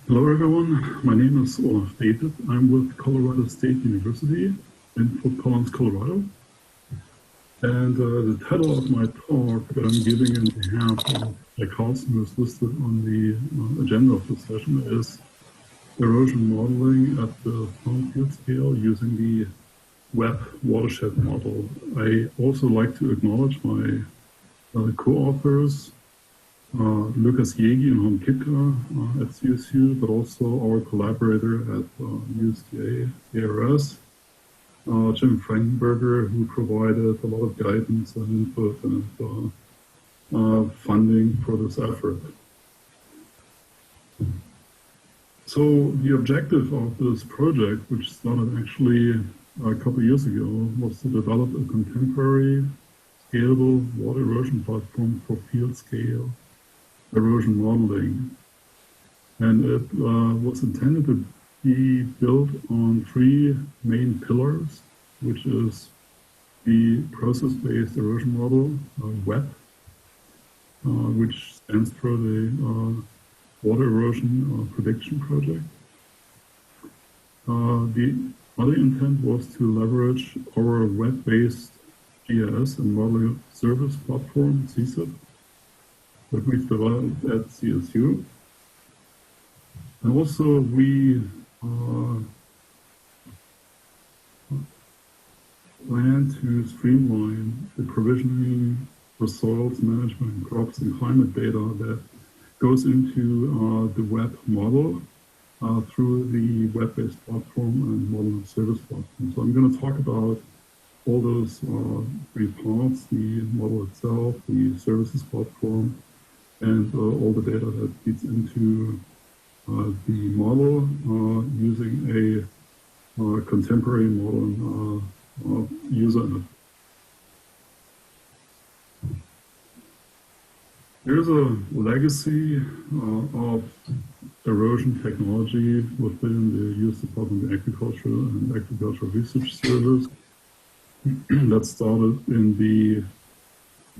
Hello everyone, my name is Olaf David. I'm with Colorado State University in Fort Collins, Colorado. And the title of my talk that I'm giving in behalf of Jark Calson, who is listed on the agenda of this session, is erosion modeling at the farm field scale using the WEPP Watershed Model. I also like to acknowledge my co-authors, Lucas Jegi and Hom Kitka at CSU, but also our collaborator at USDA ARS, Jim Frankenberger, who provided a lot of guidance and input and funding for this effort. So the objective of this project, which started actually a couple of years ago, was to develop a contemporary, scalable water erosion platform for field-scale erosion modeling. And it was intended to be built on three main pillars, which is the process-based erosion model, WEPP, which stands for the Water Erosion Prediction Project. The other intent was to leverage our web-based GIS and modeling service platform, CSIP, that we've developed at CSU. And also we plan to streamline the provisioning for soils management, crops, and climate data that goes into the WEPP model through the web-based platform and modeling service platform. So I'm going to talk about all those three parts: the model itself, the services platform, and all the data that feeds into the model using a contemporary model user interface. There's a legacy of erosion technology within the U.S. Department of Agriculture and Agricultural Research Service that started in the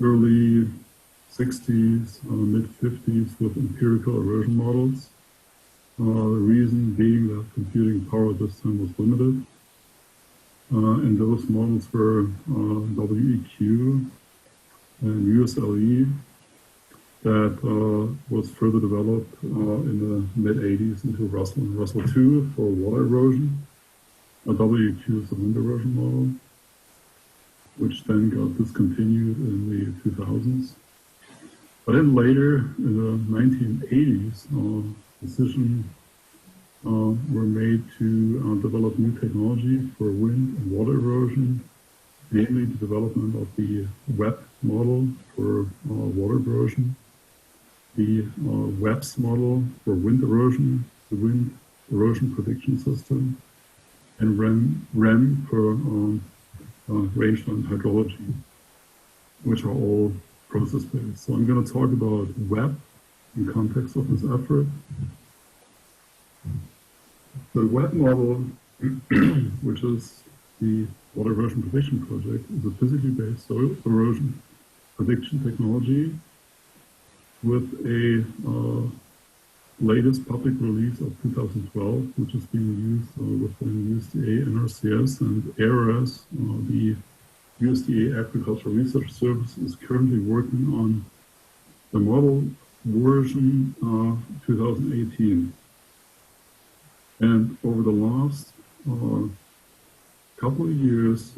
early 60s, mid-50s with empirical erosion models. The reason being that computing power at this time was limited. And those models were WEQ and USLE that was further developed in the mid-80s into Russell and Russell II for water erosion. WEQ is a wind erosion model, which then got discontinued in the 2000s. But then later, in the 1980s, decisions were made to develop new technology for wind and water erosion, namely the development of the WEPP model for water erosion, the WEPS model for wind erosion, the wind erosion prediction system, and REM for rangeland hydrology, which are all process-based. So I'm going to talk about WEPP in context of this effort. The WEPP model, which is the Water Erosion Prediction Project, is a physically based soil erosion prediction technology with a latest public release of 2012, which is being used within USDA, NRCS, and ARS. The USDA Agricultural Research Service is currently working on the model version 2018. And over the last couple of years,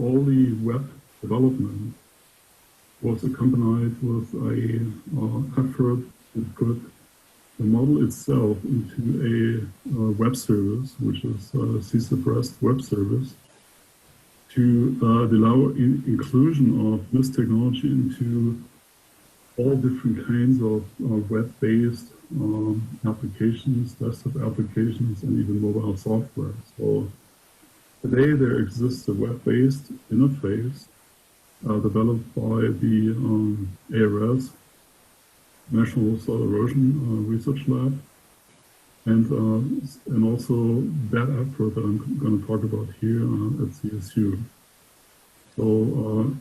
all the WEPP development was accompanied with a effort to put the model itself into a web service, which is a CSIP REST web service, to allow inclusion of this technology into all different kinds of web-based applications, desktop applications, and even mobile software. So today there exists a web-based interface developed by the ARS, National Soil Erosion Research Lab, and also that effort that I'm going to talk about here at CSU. So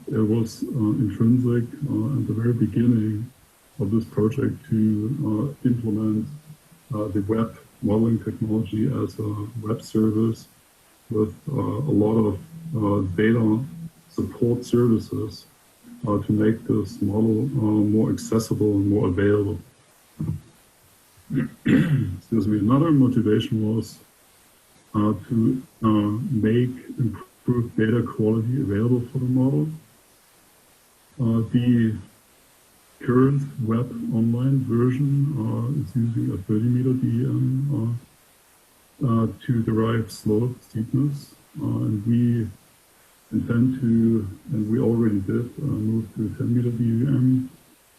it was intrinsic at the very beginning of this project to implement the web modeling technology as a web service with a lot of data support services to make this model more accessible and more available. Excuse me. Another motivation was to make improved data quality available for the model. The current web online version is using a 30-meter DEM to derive slope steepness, and we intend to, and we already did, move to 10-meter DEM,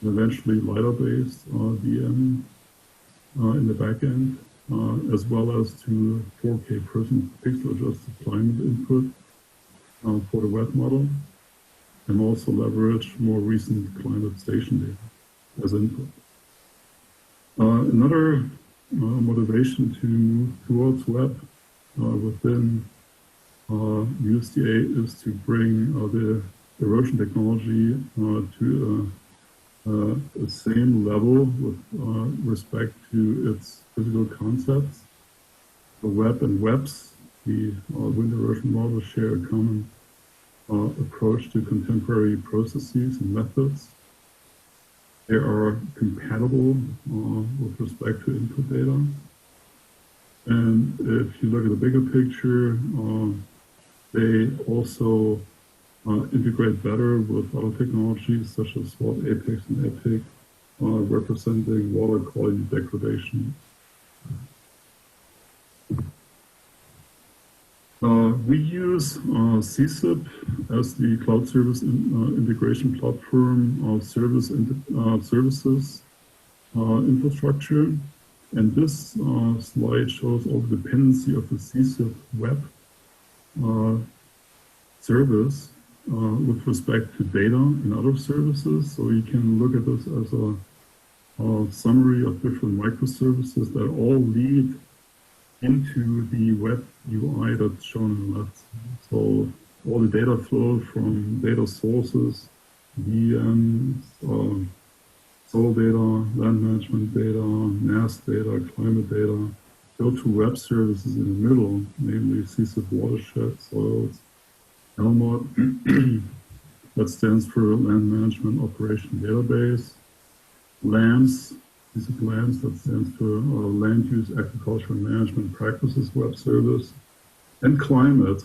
and eventually LiDAR-based DEM in the back end, as well as to 4K person pixel adjusted climate input for the web model, and also leverage more recent climate station data as input. Another motivation to move towards web within USDA is to bring the erosion technology to the same level with respect to its physical concepts. The web and WEPPs, the wind erosion model, share a common approach to contemporary processes and methods. They are compatible with respect to input data. And if you look at the bigger picture, they also integrate better with other technologies such as SWOT, APEX, and EPIC, representing water quality degradation. We use CSIP as the cloud service integration platform of services infrastructure. And this slide shows all the dependency of the CSIP web service with respect to data and other services. So you can look at this as a summary of different microservices that all lead into the web UI that's shown on the left. So all the data flow from data sources, VMs, soil data, land management data, NAS data, climate data, go to web services in the middle, namely CSIP Watershed, Soils, LMOD, that stands for Land Management Operation Database, LAMS, CSIP LAMS, that stands for Land Use Agriculture and Management Practices Web Service, and Climate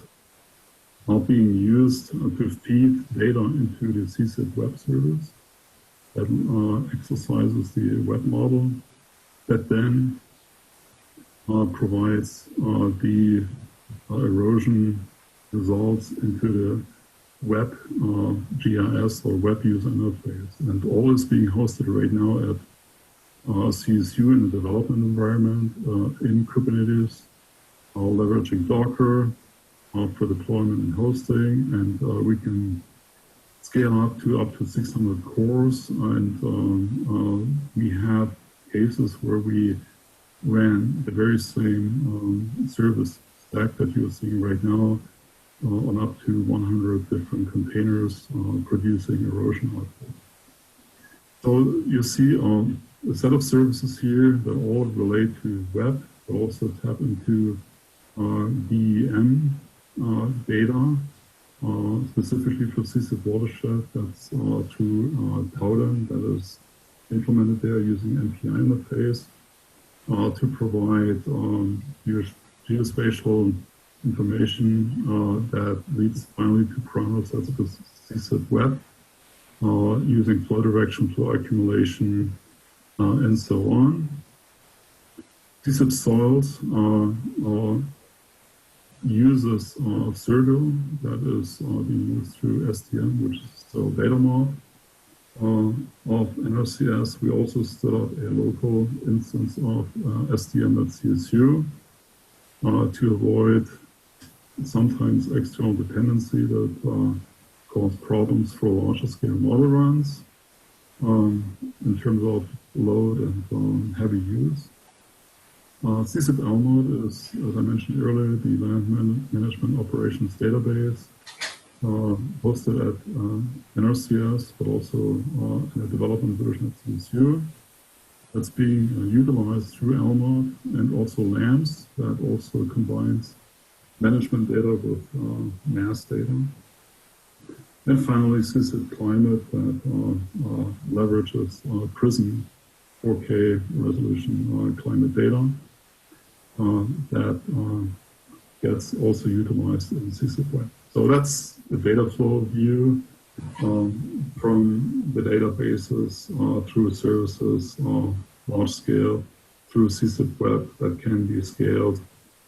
are being used to feed data into the CSIP web service that exercises the web model that then provides the erosion results into the web GIS or web user interface. And all is being hosted right now at CSU in the development environment in Kubernetes, leveraging Docker for deployment and hosting, and we can scale up to 600 cores, and we have cases where we ran the very same service stack that you're seeing right now on up to 100 different containers producing erosion output. So you see a set of services here that all relate to web, but also tap into DEM data, specifically for CSIP Watershed. That's through Towden, that is implemented there using MPI interface to provide geospatial information that leads finally to parameters such as CSIP web, using flow direction, flow accumulation, and so on. CSIP soils uses Sergo, that is being used through STM, which is still data mob of NRCS. We also stood up a local instance of STM.CSU to avoid sometimes external dependency that cause problems for larger scale model runs in terms of load and heavy use. CSIP LMOD is, as I mentioned earlier, the Land Management Operations Database, hosted at NRCS, but also in a development version at CSU. that's being utilized through LMOD, and also LAMS that also combines management data with mass data. And finally, CSIP Climate that leverages PRISM 4K resolution climate data that gets also utilized in CSIP Web. So that's the data flow view from the databases through services, large scale, through CSIP Web that can be scaled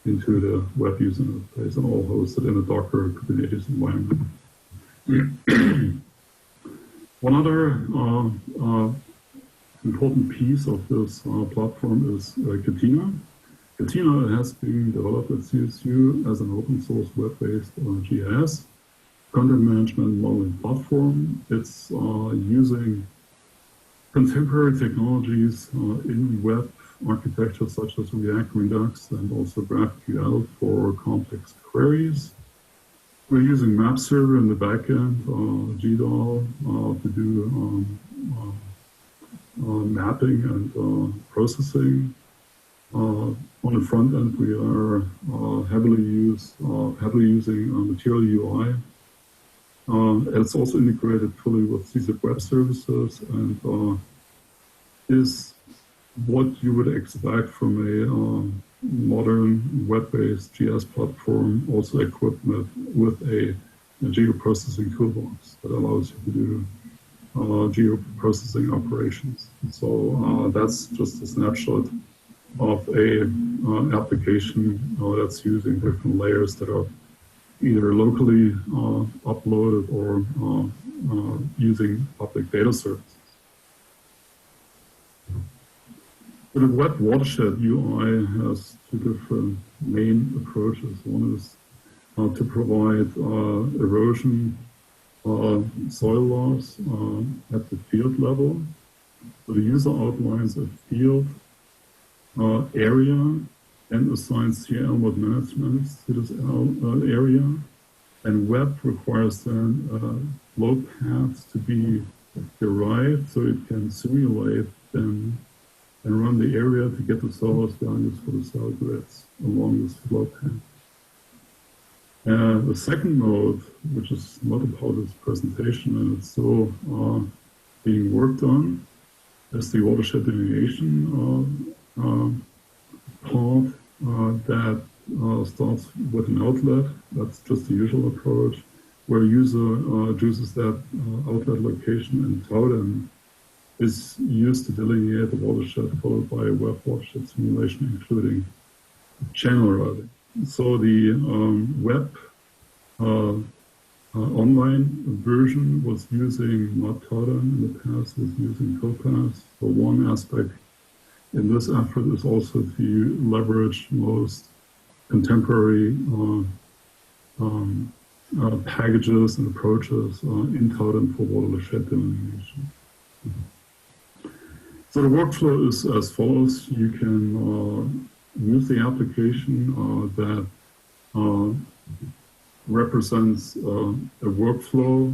into the web user interface and all hosted in a Docker Kubernetes environment. One other important piece of this platform is Katina. Katina has been developed at CSU as an open source web-based GIS content management modeling platform. It's using contemporary technologies in web architecture such as React, Redux, and also GraphQL for complex queries. We're using MapServer in the backend, GDAL, to do mapping and processing. On the front end, we are heavily using Material UI. It's also integrated fully with CSIP web services and is what you would expect from a modern web-based GIS platform, also equipped with a geoprocessing toolbox that allows you to do geoprocessing operations. So that's just a snapshot of a application that's using different layers that are either locally uploaded or using public data services. The WEPP Watershed UI has two different main approaches. One is to provide erosion soil loss at the field level. So the user outlines a field area and assigns CL mode management to this area. And WEPP requires then flow paths to be derived so it can simulate them and run the area to get the source values for the cell grids along this flow path. The second node, which is not a part of this presentation and it's still being worked on, is the watershed delineation part that starts with an outlet. That's just the usual approach, where a user chooses that outlet location and Tauden is used to delineate the watershed, followed by a web watershed simulation, including channel routing. So the web online version was using not Tauden in the past, was using Topaz. So one aspect in this effort is also to leverage most contemporary packages and approaches in Tauden for watershed delineation. So the workflow is as follows. You can use the application that represents a workflow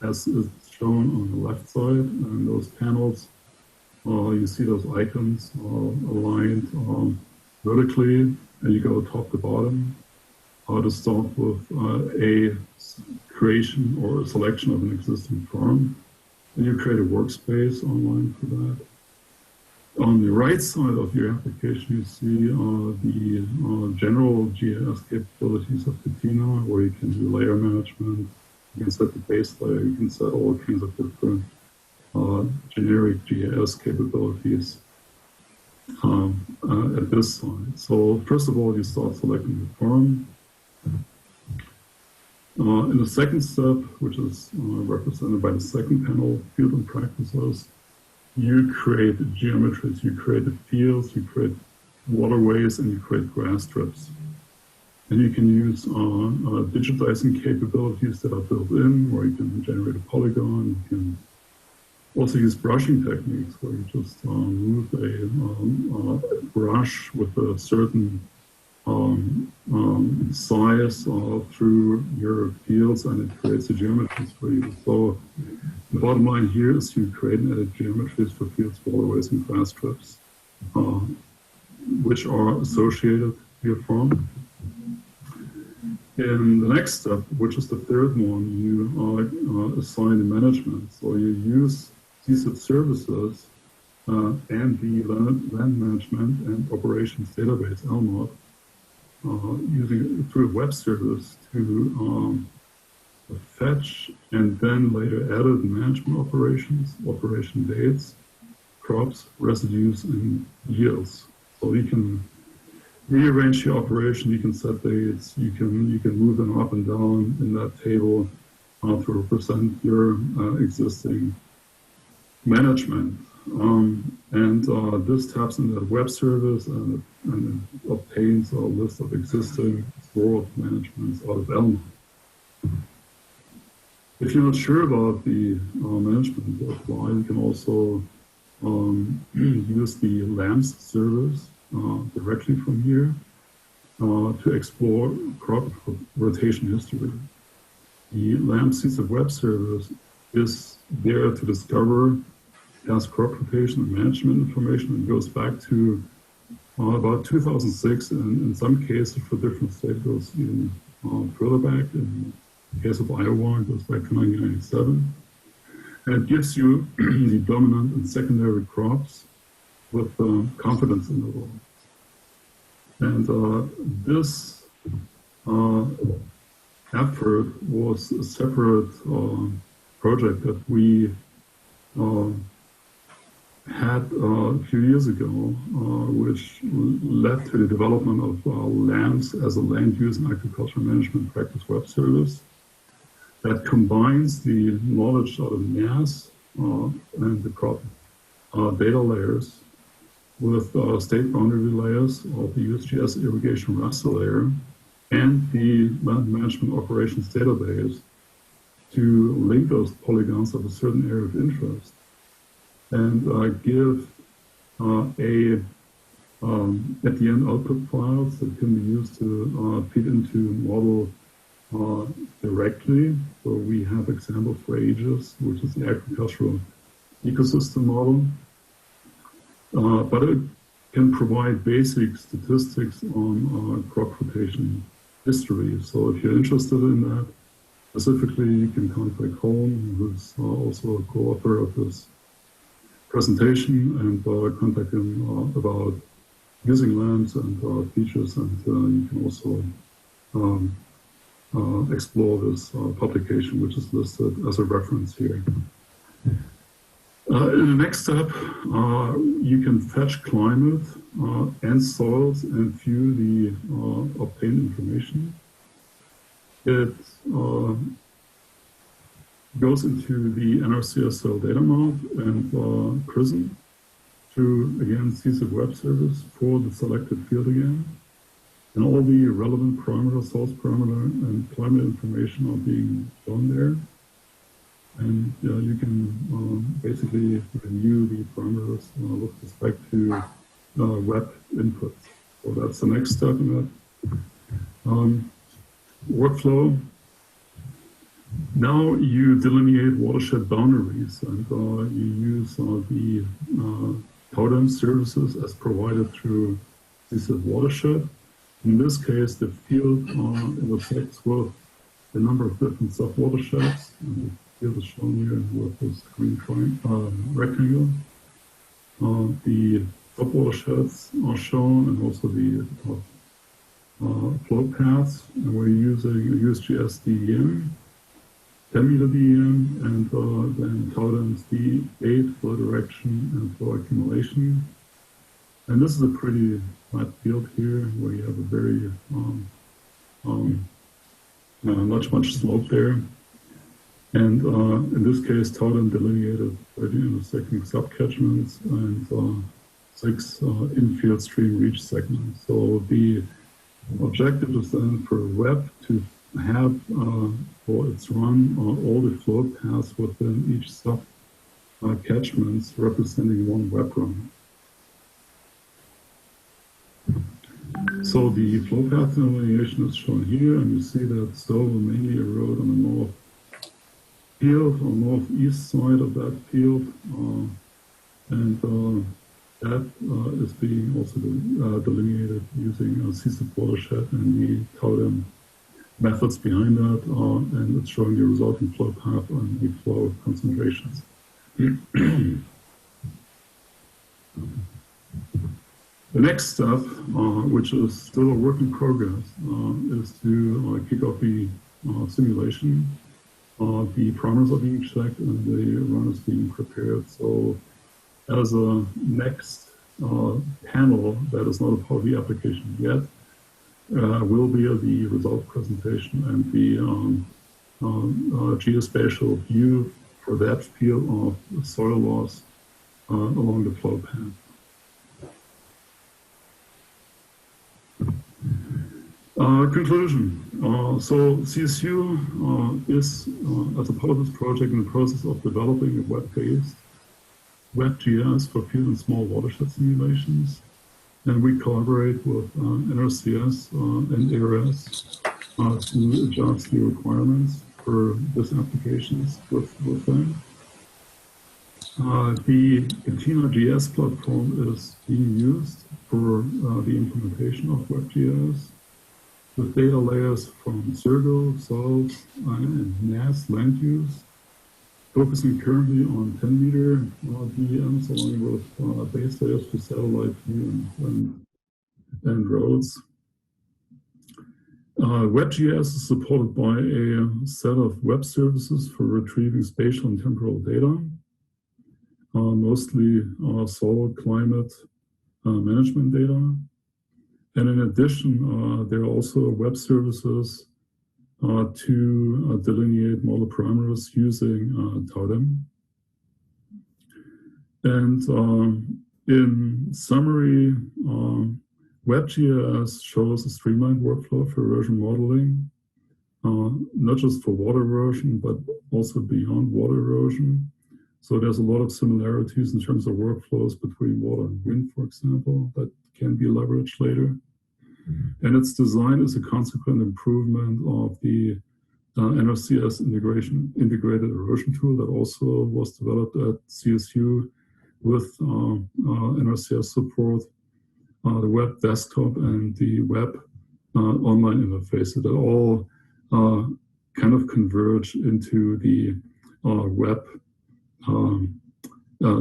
as is shown on the left side. And those panels, you see those icons aligned vertically, and you go top to bottom. To start with a creation or a selection of an existing form. And you create a workspace online for that. On the right side of your application, you see the general GIS capabilities of Katina, where you can do layer management, you can set the base layer, you can set all kinds of different generic GIS capabilities at this side. So first of all, you start selecting the form. In the second step, which is represented by the second panel, field and practices, you create geometries, you create fields, you create waterways, and you create grass strips. And you can use digitizing capabilities that are built in, where you can generate a polygon. You can also use brushing techniques, where you just move a brush with a certain size through your fields, and it creates the geometries for you. So the bottom line here is you create and edit geometries for fields, waterways, and class strips, which are associated to your form. In the next step, which is the third one, you assign the management. So you use CSIP services and the land management and operations database, LMOD, using it through a web service to fetch and then later edit management operations, operation dates, crops, residues, and yields. So you can rearrange your operation, you can set dates, you can move them up and down in that table to represent your existing management. This taps into that web service and obtains a list of existing stored managements out of Elm. If you're not sure about the management you apply, you can also use the LAMS service directly from here to explore crop rotation history. The LAMS CSIP web service is there to discover past crop rotation and management information. It goes back to about 2006, and in some cases for different states it goes even further back. In the case of Iowa, it goes back to 1997. And it gives you the dominant and secondary crops with confidence intervals. And this effort was a separate project that we had a few years ago, which led to the development of LAMS as a land use and agricultural management practice web service that combines the knowledge out of NAS and the crop data layers with state boundary layers of the USGS irrigation raster layer and the land management operations database to link those polygons of a certain area of interest and give at the end output files that can be used to feed into model directly. So we have examples for AGES, which is the agricultural ecosystem model. But it can provide basic statistics on crop rotation history. So if you're interested in that, specifically, you can contact Holm, who's also a co-author of this presentation, and contact him about using LAMS and features, and you can also explore this publication, which is listed as a reference here. In the next step, you can fetch climate and soils and view the obtained information. It goes into the NRCS soil data mount and PRISM through, again, CSIP web service for the selected field again. And all the relevant parameter, source parameter, and climate information are being shown there. And you can basically review the parameters with respect to web inputs. So that's the next step in that workflow. Now you delineate watershed boundaries, and you use the TOTEM services as provided through CSIP Watershed. In this case, the field intersects with a number of different sub-watersheds. And the field is shown here with this green rectangle. The sub-watersheds are shown, and also the flow paths. And we're using USGS DEM, 10-meter DEM, and then TOTEM's D8 flow direction and flow accumulation. And this is a pretty flat field here where you have a very not much slope there. And in this case, TOTEM delineated 30 intersecting subcatchments and 6 infield stream reach segments. So the objective is then for WEPP to have for its run all the flow paths within each sub-catchments representing one WEPP run. So the flow path delineation is shown here, and you see that soil will mainly erode on the north field or northeast side of that field, and that is being also delineated using a CSIP watershed and the TOTEM methods behind that, and it's showing the resulting flow path and the flow concentrations. The next step, which is still a work in progress, is to kick off the simulation. The parameters are being checked and the run is being prepared. So as a next panel that is not a part of the application yet, will be the result presentation and the geospatial view for that field of soil loss along the flow path. Conclusion. So CSU is, as a part of this project, in the process of developing a web-based WebGIS for field and small watershed simulations. And we collaborate with NRCS and ARS to adjust the requirements for this applications with them. The CatinaGIS platform is being used for the implementation of WebGIS with data layers from Circle, SOLVE, and NAS land use, focusing currently on 10-meter DEMs along with base layers for satellite view and roads. WebGIS is supported by a set of web services for retrieving spatial and temporal data, mostly soil climate management data. And in addition, there are also web services to delineate model parameters using TOTEM. And in summary, WebGIS shows a streamlined workflow for erosion modeling, not just for water erosion, but also beyond water erosion. So there's a lot of similarities in terms of workflows between water and wind, for example, that can be leveraged later. And its design is a consequent improvement of the NRCS integrated erosion tool that also was developed at CSU with NRCS support, the web desktop and the web online interface that all kind of converge into the web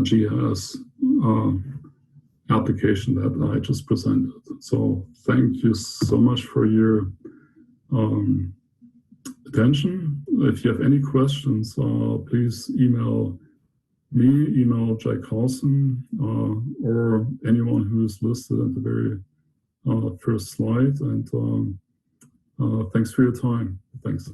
GIS application that I just presented. So thank you so much for your attention. If you have any questions, please email me, email Jark Calson, or anyone who is listed at the very first slide. And thanks for your time. Thanks.